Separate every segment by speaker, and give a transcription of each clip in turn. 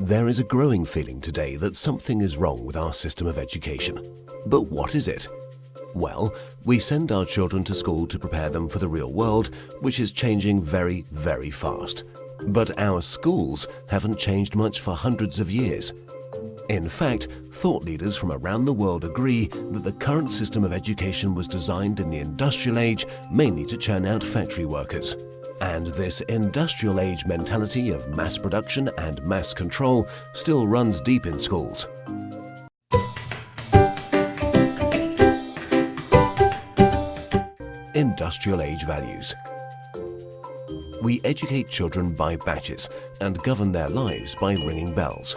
Speaker 1: There is a growing feeling today that something is wrong with our system of education. But what is it? Well, we send our children to school to prepare them for the real world, which is changing very, very fast. But our schools haven't changed much for hundreds of years. In fact, thought leaders from around the world agree that the current system of education was designed in the industrial age mainly to churn out factory workers. And this industrial age mentality of mass production and mass control still runs deep in schools. Industrial age values. We educate children by batches and govern their lives by ringing bells.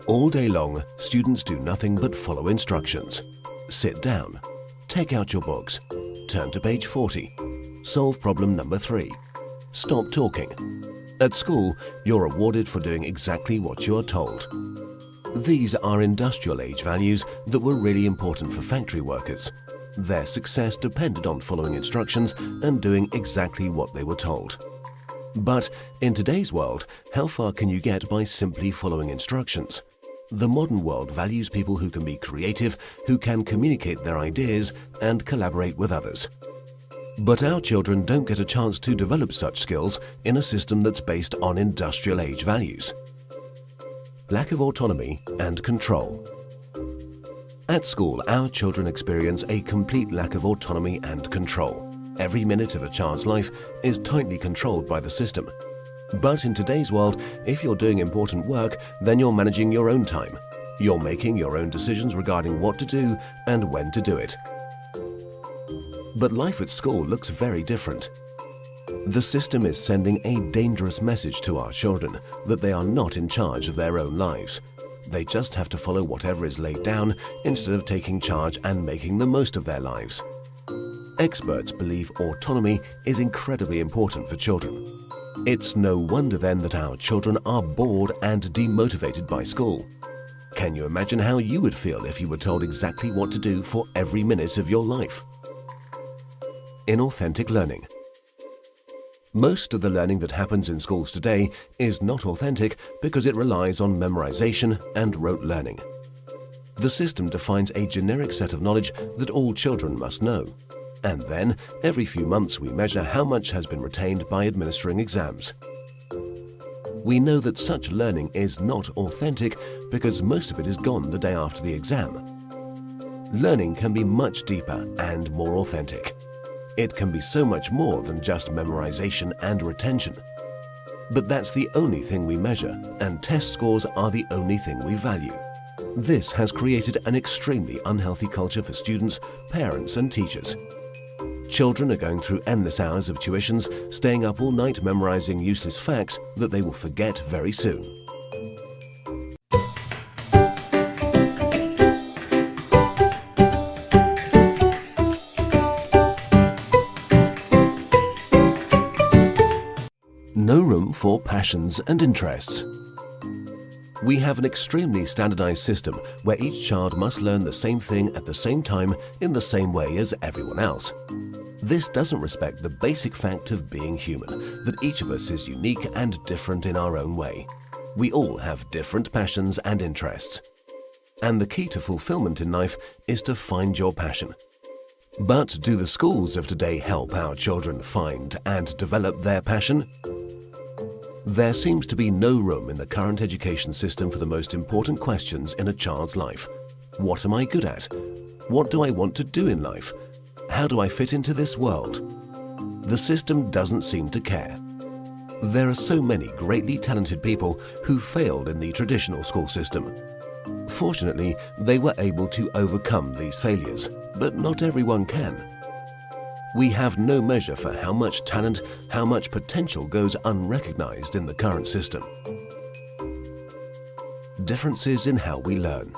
Speaker 1: All day long, students do nothing but follow instructions. Sit down, take out your books, turn to page 40, solve problem number 3, stop talking. At school, you're rewarded for doing exactly what you are told. These are industrial age values that were really important for factory workers. Their success depended on following instructions and doing exactly what they were told. But in today's world, how far can you get by simply following instructions? The modern world values people who can be creative, who can communicate their ideas and collaborate with others. But our children don't get a chance to develop such skills in a system that's based on industrial age values. Lack of autonomy and control. At school, our children experience a complete lack of autonomy and control. Every minute of a child's life is tightly controlled by the system. But in today's world, if you're doing important work, then you're managing your own time. You're making your own decisions regarding what to do and when to do it. But life at school looks very different. The system is sending a dangerous message to our children that they are not in charge of their own lives. They just have to follow whatever is laid down instead of taking charge and making the most of their lives. Experts believe autonomy is incredibly important for children. It's no wonder then that our children are bored and demotivated by school. Can you imagine how you would feel if you were told exactly what to do for every minute of your life? Inauthentic learning. Most of the learning that happens in schools today is not authentic because it relies on memorization and rote learning. The system defines a generic set of knowledge that all children must know. And then, every few months we measure how much has been retained by administering exams. We know that such learning is not authentic because most of it is gone the day after the exam. Learning can be much deeper and more authentic. It can be so much more than just memorization and retention. But that's the only thing we measure, and test scores are the only thing we value. This has created an extremely unhealthy culture for students, parents and teachers. Children are going through endless hours of tuitions, staying up all night memorizing useless facts that they will forget very soon. No room for passions and interests. We have an extremely standardized system where each child must learn the same thing at the same time in the same way as everyone else. This doesn't respect the basic fact of being human, that each of us is unique and different in our own way. We all have different passions and interests. And the key to fulfillment in life is to find your passion. But do the schools of today help our children find and develop their passion? There seems to be no room in the current education system for the most important questions in a child's life. What am I good at? What do I want to do in life? How do I fit into this world? The system doesn't seem to care. There are so many greatly talented people who failed in the traditional school system. Fortunately, they were able to overcome these failures, but not everyone can. We have no measure for how much talent, how much potential goes unrecognized in the current system. Differences in how we learn.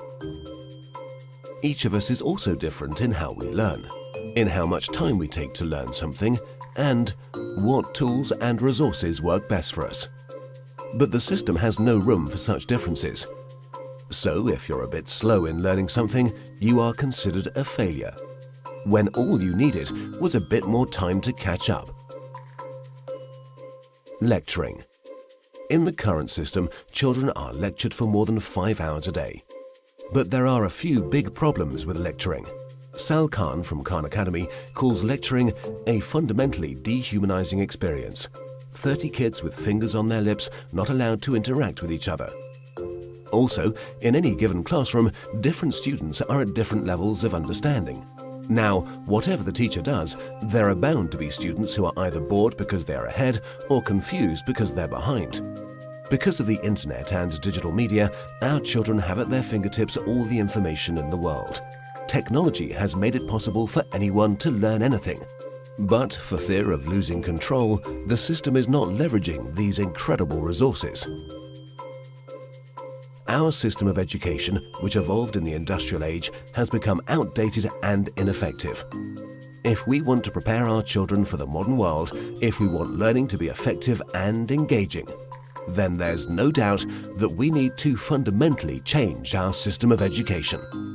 Speaker 1: Each of us is also different in how we learn, in how much time we take to learn something, and what tools and resources work best for us. But the system has no room for such differences. So if you're a bit slow in learning something, you are considered a failure, when all you needed was a bit more time to catch up. Lecturing. In the current system, children are lectured for more than 5 hours a day. But there are a few big problems with lecturing. Sal Khan from Khan Academy calls lecturing a fundamentally dehumanizing experience. 30 kids with fingers on their lips not allowed to interact with each other. Also, in any given classroom, different students are at different levels of understanding. Now, whatever the teacher does, there are bound to be students who are either bored because they are ahead or confused because they're behind. Because of the internet and digital media, our children have at their fingertips all the information in the world. Technology has made it possible for anyone to learn anything. But for fear of losing control, the system is not leveraging these incredible resources. Our system of education, which evolved in the industrial age, has become outdated and ineffective. If we want to prepare our children for the modern world, if we want learning to be effective and engaging, then there's no doubt that we need to fundamentally change our system of education.